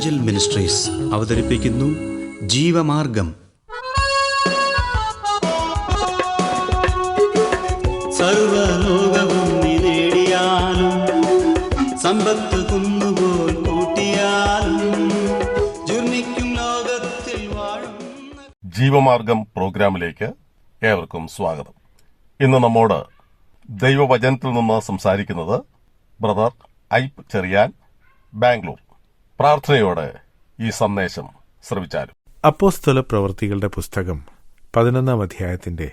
Angel ministries അവതരിപ്പിക്കുന്നു ജീവമാർഗം. സർവലോകവും നേടിയാലും സമ്പത്ത് കുന്നുപോൽ കൂട്ടിയാലും ജുർമിക്കും ലോകത്തിൽ വാഴും. ജീവമാർഗം പ്രോഗ്രാമിലേക്ക് ഏവർക്കും സ്വാഗതം. ഇന്ന് നമ്മോട് ദൈവവചനത്തിൽ നിന്ന് സംസാരിക്കുന്നത് ബ്രദർ ഐപ്പ് ചെറിയാൻ, ബാംഗ്ലൂർ. പ്രാർത്ഥനയോടെ ഈ സന്ദേശം ശ്രവിച്ചാലും. അപ്പോസ്തല പ്രവൃത്തികളുടെ പുസ്തകം 11 അധ്യായത്തിന്റെ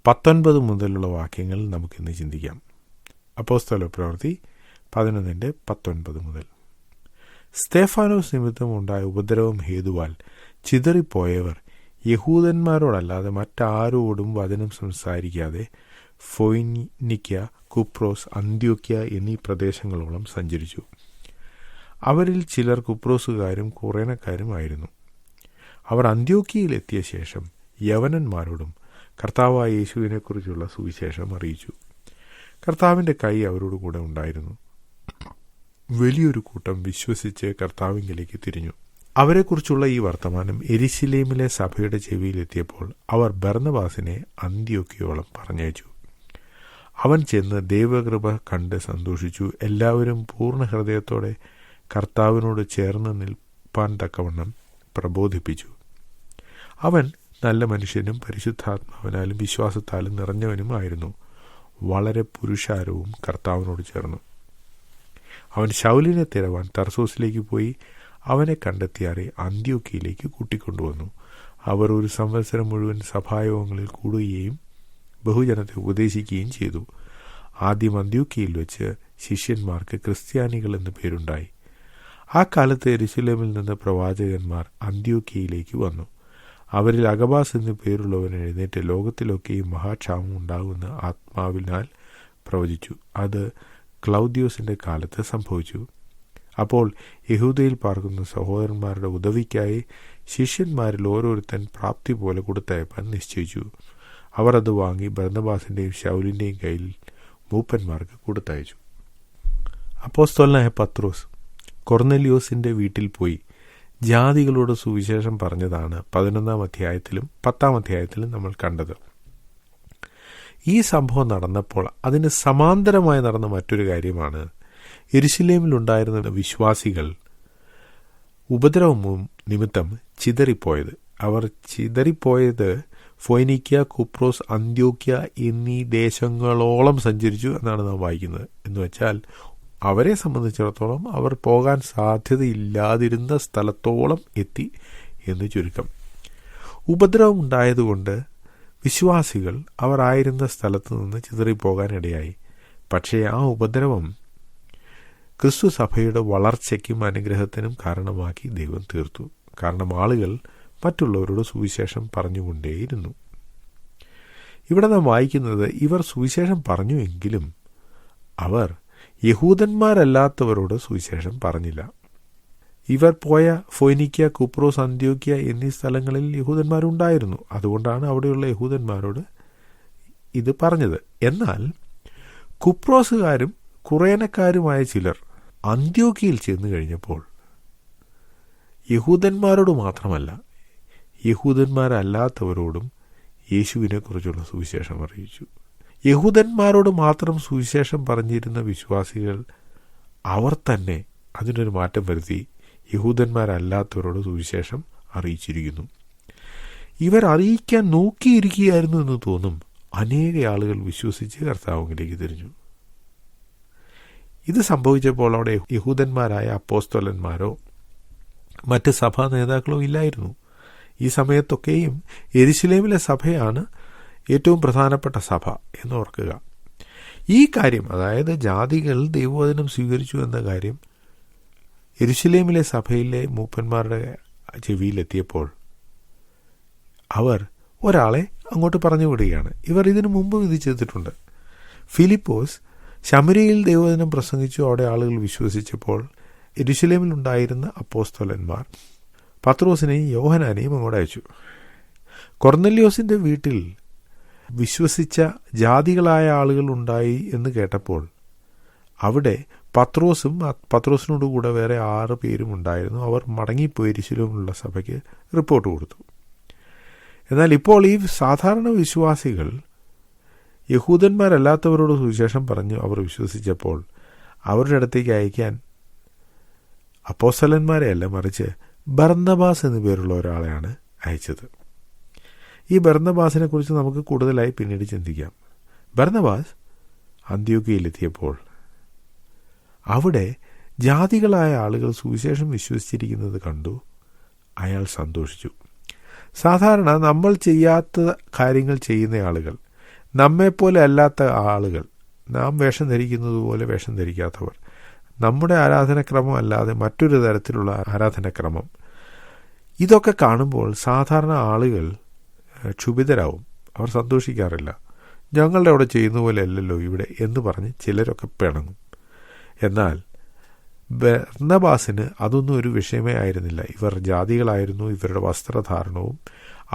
19 മുതലുള്ള വാക്യങ്ങൾ നമുക്കിന്ന് ചിന്തിക്കാം. അപ്പോസ്തല പ്രവൃത്തി 11:19 മുതൽ. സ്തേഫാനോസ് നിമിത്തം ഉണ്ടായ ഉപദ്രവം ഹേതുവാൽ ചിതറിപ്പോയവർ യഹൂദന്മാരോടല്ലാതെ മറ്റാരോടും വചനം സംസാരിക്കാതെ ഫൊയ്നിക്യ, കുപ്രോസ്, അന്ത്യോക്യ എന്നീ പ്രദേശങ്ങളോളം സഞ്ചരിച്ചു. അവരിൽ ചിലർ കുപ്രോസുകാരും കുറേനക്കാരുമായിരുന്നു. അവർ അന്ത്യോക്യയിലെത്തിയ ശേഷം യവനന്മാരോടും കർത്താവായ യേശുവിനെക്കുറിച്ചുള്ള സുവിശേഷം അറിയിച്ചു. കർത്താവിൻ്റെ കൈ അവരോട് കൂടെ ഉണ്ടായിരുന്നു. വലിയൊരു കൂട്ടം വിശ്വസിച്ച് കർത്താവിങ്കിലേക്ക് തിരിഞ്ഞു. അവരെക്കുറിച്ചുള്ള ഈ വർത്തമാനം യെരുശലേമിലെ സഭയുടെ ചെവിയിലെത്തിയപ്പോൾ അവർ ബർന്നബാസിനെ അന്ത്യോക്യയോളം പറഞ്ഞയച്ചു. അവൻ ചെന്ന് ദൈവകൃപ കണ്ട് സന്തോഷിച്ചു. എല്ലാവരും പൂർണ്ണ ഹൃദയത്തോടെ കർത്താവിനോട് ചേർന്ന് നിൽപ്പാൻ തക്കവണ്ണം പ്രബോധിപ്പിച്ചു. അവൻ നല്ല മനുഷ്യനും പരിശുദ്ധാത്മാവിനാലും വിശ്വാസത്താലും നിറഞ്ഞവനുമായിരുന്നു. വളരെ പുരുഷാരവും കർത്താവിനോട് ചേർന്നു. അവൻ ശൗലിനെ തിരവാൻ തർസോസിലേക്ക് പോയി അവനെ കണ്ടെത്തിയാറെ അന്ത്യോക്യയിലേക്ക് കൂട്ടിക്കൊണ്ടുവന്നു. അവർ ഒരു സംവത്സരം മുഴുവൻ സഭായോഗങ്ങളിൽ കൂടുകയും ബഹുജനത്തെ ഉപദേശിക്കുകയും ചെയ്തു. ആദ്യം അന്ത്യോക്യയിൽ വെച്ച് ശിഷ്യന്മാർക്ക് ക്രിസ്ത്യാനികൾ എന്ന് പേരുണ്ടായി. ആ കാലത്ത് യെരുശലേമിൽ നിന്ന് പ്രവാചകന്മാർ അന്ത്യോക്യയിലേക്ക് വന്നു. അവരിൽ അഗബാസ് എന്നു പേരുള്ളവൻ എഴുന്നേറ്റ് ലോകത്തിലൊക്കെയും മഹാക്ഷാമം ഉണ്ടാകുന്ന ആത്മാവിനാൽ പ്രവചിച്ചു. അത് ക്ലൗദ്യോസിന്റെ കാലത്ത് സംഭവിച്ചു. അപ്പോൾ യഹൂദയിൽ പാർക്കുന്ന സഹോദരന്മാരുടെ ഉദവിക്കായി ശിഷ്യന്മാരിൽ ഓരോരുത്തൻ പ്രാപ്തി പോലെ കൊടുത്തയപ്പാൻ നിശ്ചയിച്ചു. അവർ അത് വാങ്ങി ബർന്നബാസിന്റെയും ശൗലിന്റെയും കയ്യിൽ മൂപ്പന്മാർക്ക് കൊടുത്തയച്ചു. അപ്പോസ്തലനായ പത്രോസ് കൊർന്നല്യോസിന്റെ വീട്ടിൽ പോയി ജാതികളോട് സുവിശേഷം പറഞ്ഞതാണ് 11 അധ്യായത്തിലും 10 അധ്യായത്തിലും നമ്മൾ കണ്ടത്. ഈ സംഭവം നടന്നപ്പോൾ അതിന് സമാന്തരമായി നടന്ന മറ്റൊരു കാര്യമാണ് യെരുശലേമിലുണ്ടായിരുന്ന വിശ്വാസികൾ ഉപദ്രവം നിമിത്തം ചിതറിപ്പോയത്. അവർ ചിതറിപ്പോയത് ഫൊയ്നിക്യ, കുപ്രോസ്, അന്ത്യോക്യ എന്നീ ദേശങ്ങളോളം സഞ്ചരിച്ചു എന്നാണ് നാം വായിക്കുന്നത്. എന്ന് വെച്ചാൽ അവരെ സംബന്ധിച്ചിടത്തോളം അവർ പോകാൻ സാധ്യതയില്ലാതിരുന്ന സ്ഥലത്തോളം എത്തി എന്ന് ചുരുക്കം. ഉപദ്രവം ഉണ്ടായതുകൊണ്ട് വിശ്വാസികൾ അവർ ആയിരുന്ന സ്ഥലത്ത് നിന്ന് ചിതറിപ്പോകാനിടയായി. പക്ഷേ ആ ഉപദ്രവം ക്രിസ്തു സഭയുടെ വളർച്ചയ്ക്കും അനുഗ്രഹത്തിനും കാരണമാക്കി ദൈവം തീർത്തു. കാരണം ആളുകൾ മറ്റുള്ളവരോട് സുവിശേഷം പറഞ്ഞുകൊണ്ടേയിരുന്നു. ഇവിടെ നാം വായിക്കുന്നത് ഇവർ സുവിശേഷം പറഞ്ഞു എങ്കിലും അവർ യഹൂദന്മാരല്ലാത്തവരോട് സുവിശേഷം പറഞ്ഞില്ല. ഇവർ പോയ ഫൊയ്നിക്യ, കുപ്രോസ്, അന്ത്യോക്യ എന്നീ സ്ഥലങ്ങളിൽ യഹൂദന്മാരുണ്ടായിരുന്നു. അതുകൊണ്ടാണ് അവിടെയുള്ള യഹൂദന്മാരോട് ഇത് പറഞ്ഞത്. എന്നാൽ കുപ്രോസുകാരും കുറേനക്കാരുമായ ചിലർ അന്ത്യോക്യയിൽ ചെന്നു കഴിഞ്ഞപ്പോൾ യഹൂദന്മാരോട് മാത്രമല്ല യഹൂദന്മാരല്ലാത്തവരോടും യേശുവിനെക്കുറിച്ചുള്ള സുവിശേഷം അറിയിച്ചു. യഹൂദന്മാരോട് മാത്രം സുവിശേഷം പറഞ്ഞിരുന്ന വിശ്വാസികൾ അവർ തന്നെ അതിനൊരു മാറ്റം വരുത്തി യഹൂദന്മാരല്ലാത്തവരോട് സുവിശേഷം അറിയിച്ചിരിക്കുന്നു. ഇവർ അറിയിക്കാൻ നോക്കിയിരിക്കുകയായിരുന്നു എന്ന് തോന്നും. അനേക ആളുകൾ വിശ്വസിച്ച് കർത്താവിലേക്ക് തിരിഞ്ഞു. ഇത് സംഭവിച്ചപ്പോൾ അവിടെ യഹൂദന്മാരായ അപ്പോസ്തലന്മാരോ മറ്റ് സഭാ നേതാക്കളോ ഇല്ലായിരുന്നു. ഈ സമയത്തൊക്കെയും യെരുശലേമിലെ സഭയാണ് ഏറ്റവും പ്രധാനപ്പെട്ട സഭ എന്ന് ഓർക്കുക. ഈ കാര്യം, അതായത് ജാതികൾ ദൈവവചനം സ്വീകരിച്ചു എന്ന കാര്യം യെരുശലേമിലെ സഭയിലെ മൂപ്പന്മാരുടെ ചെവിയിലെത്തിയപ്പോൾ അവർ ഒരാളെ അങ്ങോട്ട് പറഞ്ഞു വിടുകയാണ്. ഇവർ ഇതിനു മുമ്പും ഇത് ചെയ്തിട്ടുണ്ട്. ഫിലിപ്പോസ് ശമര്യയിൽ ദൈവവചനം പ്രസംഗിച്ചു. അവിടെ ആളുകൾ വിശ്വസിച്ചപ്പോൾ യെരുശലേമിലുണ്ടായിരുന്ന അപ്പോസ്തലന്മാർ പത്രോസിനെയും യോഹന്നാനെയും അങ്ങോട്ട് അയച്ചു. കൊർന്നല്യോസിന്റെ വീട്ടിൽ വിശ്വസിച്ച ജാതികളായ ആളുകൾ ഉണ്ടായി എന്ന് കേട്ടപ്പോൾ അവിടെ പത്രോസും പത്രോസിനോട് കൂടെ വേറെ 6 പേരും ഉണ്ടായിരുന്നു. അവർ മടങ്ങിപ്പോയി യെരൂശലേമിലുള്ള സഭയ്ക്ക് റിപ്പോർട്ട് കൊടുത്തു. എന്നാൽ ഇപ്പോൾ ഈ സാധാരണ വിശ്വാസികൾ യഹൂദന്മാരല്ലാത്തവരോട് സുവിശേഷം പറഞ്ഞു അവർ വിശ്വസിച്ചപ്പോൾ അവരുടെ അടുത്തേക്ക് അയക്കാൻ അപ്പോസ്തലന്മാരെയല്ല, മറിച്ച് ബർന്നബാസ് എന്നു പേരുള്ള ഒരാളെയാണ് അയച്ചത്. ഈ ബർന്നബാസിനെ കുറിച്ച് നമുക്ക് കൂടുതലായി പിന്നീട് ചിന്തിക്കാം. ബർന്നബാസ് അന്ത്യോക്യയിലെത്തിയപ്പോൾ അവിടെ ജാതികളായ ആളുകൾ സുവിശേഷം വിശ്വസിച്ചിരിക്കുന്നത് കണ്ടു. അയാൾ സന്തോഷിച്ചു. സാധാരണ നമ്മൾ ചെയ്യാത്ത കാര്യങ്ങൾ ചെയ്യുന്ന ആളുകൾ, നമ്മെപ്പോലെ അല്ലാത്ത ആളുകൾ, നാം വേഷം ധരിക്കുന്നത് പോലെ വേഷം ധരിക്കാത്തവർ, നമ്മുടെ ആരാധനക്രമം അല്ലാതെ മറ്റൊരു തരത്തിലുള്ള ആരാധനക്രമം, ഇതൊക്കെ കാണുമ്പോൾ സാധാരണ ആളുകൾ ക്ഷുഭിതരാവും. അവർ സന്തോഷിക്കാറില്ല. ഞങ്ങളുടെ അവിടെ ചെയ്യുന്ന പോലെ അല്ലല്ലോ ഇവിടെ എന്ന് പറഞ്ഞ് ചിലരൊക്കെ പിണങ്ങും. എന്നാൽ ബർന്നബാസിന് അതൊന്നും ഒരു വിഷയമേ ആയിരുന്നില്ല. ഇവർ ജാതികളായിരുന്നു. ഇവരുടെ വസ്ത്രധാരണവും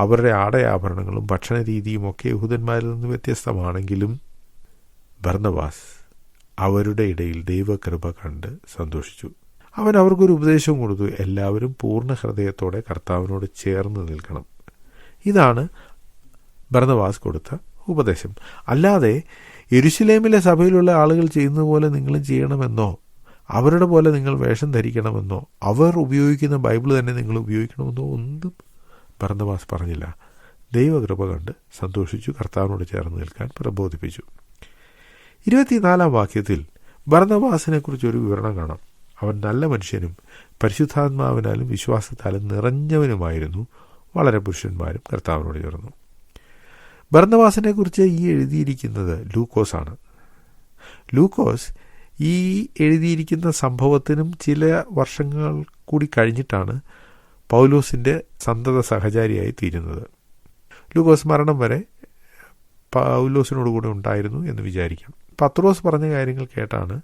അവരുടെ ആടയാഭരണങ്ങളും ഭക്ഷണ രീതിയും ഒക്കെ യഹൂദന്മാരിൽ നിന്ന് വ്യത്യസ്തമാണെങ്കിലും ബർന്നബാസ് അവരുടെ ഇടയിൽ ദൈവകൃപ കണ്ട് സന്തോഷിച്ചു. അവൻ അവർക്കൊരു ഉപദേശവും കൊടുത്തു. എല്ലാവരും പൂർണ്ണ ഹൃദയത്തോടെ കർത്താവിനോട് ചേർന്ന് നിൽക്കണം. ഇതാണ് ബർന്നബാസ് കൊടുത്ത ഉപദേശം. അല്ലാതെ യെരൂശലേമിലെ സഭയിലുള്ള ആളുകൾ ചെയ്യുന്ന പോലെ നിങ്ങളും ചെയ്യണമെന്നോ, അവരുടെ പോലെ നിങ്ങൾ വേഷം ധരിക്കണമെന്നോ, അവർ ഉപയോഗിക്കുന്ന ബൈബിൾ തന്നെ നിങ്ങൾ ഉപയോഗിക്കണമെന്നോ ഒന്നും ബർന്നബാസ് പറഞ്ഞില്ല. ദൈവകൃപ കണ്ട് സന്തോഷിച്ചു. കർത്താവിനോട് ചേർന്ന് നിൽക്കാൻ പ്രബോധിപ്പിച്ചു. 24-ാം വാക്യത്തിൽ ബർന്നബാസിനെക്കുറിച്ചൊരു വിവരണം കാണാം. അവൻ നല്ല മനുഷ്യനും പരിശുദ്ധാത്മാവിനാലും വിശ്വാസത്താലും നിറഞ്ഞവനുമായിരുന്നു. വളരെ പുരുഷന്മാരും കർത്താവിനോട് ചേർന്നു. ബർന്നബാസിനെ കുറിച്ച് ഈ എഴുതിയിരിക്കുന്നത് ലൂക്കോസാണ്. ലൂക്കോസ് ഈ എഴുതിയിരിക്കുന്ന സംഭവത്തിനും ചില വർഷങ്ങൾ കൂടി കഴിഞ്ഞിട്ടാണ് പൗലോസിൻ്റെ സന്തത സഹചാരിയായി തീരുന്നത്. ലൂക്കോസ് മരണം വരെ പൗലോസിനോട് കൂടെ ഉണ്ടായിരുന്നു എന്ന് വിചാരിക്കാം. പത്രോസ് പറഞ്ഞ കാര്യങ്ങൾ കേട്ടാണ്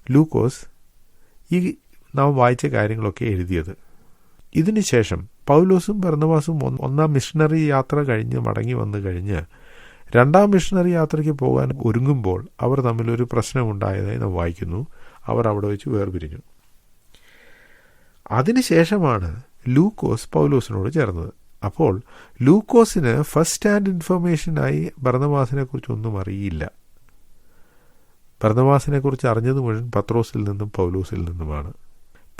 ലൂക്കോസ് ഈ നാം വായിച്ച കാര്യങ്ങളൊക്കെ എഴുതിയത്. ഇതിനുശേഷം പൗലോസും ബർന്നബാസും ഒന്നാം മിഷണറി യാത്ര കഴിഞ്ഞ് മടങ്ങി വന്നു കഴിഞ്ഞ് 2ാം മിഷണറി യാത്രയ്ക്ക് പോകാൻ ഒരുങ്ങുമ്പോൾ അവർ തമ്മിലൊരു പ്രശ്നമുണ്ടായതായി നാം വായിക്കുന്നു. അവർ അവിടെ വെച്ച് വേർപിരിഞ്ഞു. അതിനുശേഷമാണ് ലൂക്കോസ് പൗലോസിനോട് ചേർന്നത്. അപ്പോൾ ലൂക്കോസിന് ഫസ്റ്റ് ഹാൻഡ് ഇൻഫർമേഷനായി ബർന്നബാസിനെ കുറിച്ചൊന്നും അറിയില്ല. ബർന്നബാസിനെ കുറിച്ച് അറിഞ്ഞത് മുഴുവൻ പത്രോസിൽ നിന്നും പൗലോസിൽ നിന്നുമാണ്.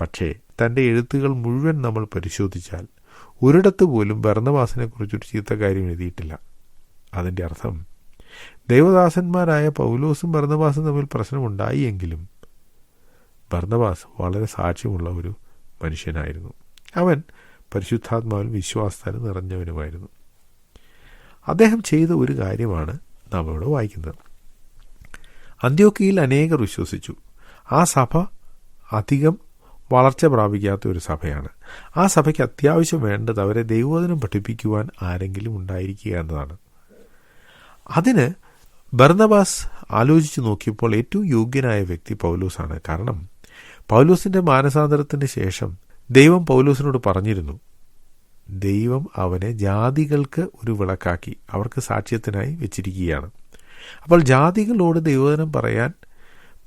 പക്ഷേ തൻ്റെ എഴുത്തുകൾ മുഴുവൻ നമ്മൾ പരിശോധിച്ചാൽ ഒരിടത്ത് പോലും ബർന്നബാസിനെ കുറിച്ചൊരു ചീത്ത കാര്യം എഴുതിയിട്ടില്ല. അതിൻ്റെ അർത്ഥം ദൈവദാസന്മാരായ പൗലോസും ബർന്നബാസും തമ്മിൽ പ്രശ്നമുണ്ടായി എങ്കിലും ബർന്നബാസ് വളരെ സാക്ഷ്യമുള്ള ഒരു മനുഷ്യനായിരുന്നു. അവൻ പരിശുദ്ധാത്മാവിൽ വിശ്വാസത്താൽ നിറഞ്ഞവനുമായിരുന്നു. അദ്ദേഹം ചെയ്ത ഒരു കാര്യമാണ് നാം ഇവിടെ വായിക്കുന്നത്. അന്ത്യോക്യയിൽ അനേകർ വിശ്വസിച്ചു. ആ സഭ അധികം വളർച്ച പ്രാപിക്കാത്ത ഒരു സഭയാണ്. ആ സഭയ്ക്ക് അത്യാവശ്യം വേണ്ടത് അവരെ ദൈവവചനം പഠിപ്പിക്കുവാൻ ആരെങ്കിലും ഉണ്ടായിരിക്കുക എന്നതാണ്. അതിന് ബർന്നബാസ് ആലോചിച്ച് നോക്കിയപ്പോൾ ഏറ്റവും യോഗ്യനായ വ്യക്തി പൗലോസാണ്. കാരണം പൗലോസിൻ്റെ മാനസാന്തരത്തിന് ശേഷം ദൈവം പൗലോസിനോട് പറഞ്ഞിരുന്നു, ദൈവം അവനെ ജാതികൾക്ക് ഒരു വിളക്കാക്കി അവർക്ക് സാക്ഷ്യത്തിനായി വെച്ചിരിക്കുകയാണ്. അപ്പോൾ ജാതികളോട് ദൈവവചനം പറയാൻ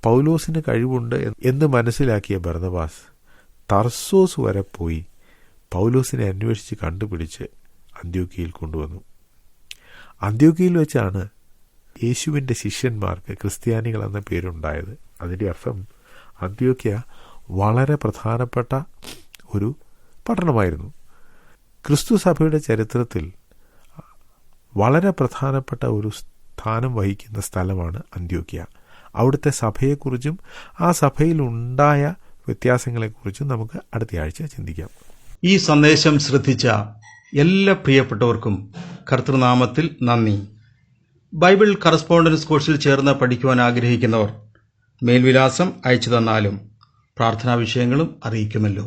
പൗലോസിന് കഴിവുണ്ട് എന്ന് മനസ്സിലാക്കിയ ബർന്നബാസ് തർസോസ് വരെ പോയി പൗലോസിനെ അന്വേഷിച്ച് കണ്ടുപിടിച്ച് അന്ത്യോക്യയിൽ കൊണ്ടുവന്നു. അന്ത്യോക്യയിൽ വെച്ചാണ് യേശുവിൻ്റെ ശിഷ്യന്മാർക്ക് ക്രിസ്ത്യാനികൾ എന്ന പേരുണ്ടായത്. അതിൻ്റെ അർത്ഥം അന്ത്യോക്യ വളരെ പ്രധാനപ്പെട്ട ഒരു പട്ടണമായിരുന്നു. ക്രിസ്തു സഭയുടെ ചരിത്രത്തിൽ വളരെ പ്രധാനപ്പെട്ട ഒരു സ്ഥാനം വഹിക്കുന്ന സ്ഥലമാണ് അന്ത്യോക്യ. അവിടുത്തെ സഭയെക്കുറിച്ചും ആ സഭയിലുണ്ടായ വ്യത്യാസങ്ങളെക്കുറിച്ചും നമുക്ക് അടുത്ത ആഴ്ച ചിന്തിക്കാം. ഈ സന്ദേശം ശ്രദ്ധിച്ച എല്ലാ പ്രിയപ്പെട്ടവർക്കും കർത്തൃനാമത്തിൽ നന്ദി. ബൈബിൾ കറസ്പോണ്ടൻസ് കോഴ്സിൽ ചേർന്ന് പഠിക്കുവാൻ ആഗ്രഹിക്കുന്നവർ മേൽവിലാസം അയച്ചു തന്നാലും പ്രാർത്ഥനാ വിഷയങ്ങളും അറിയിക്കുമല്ലോ.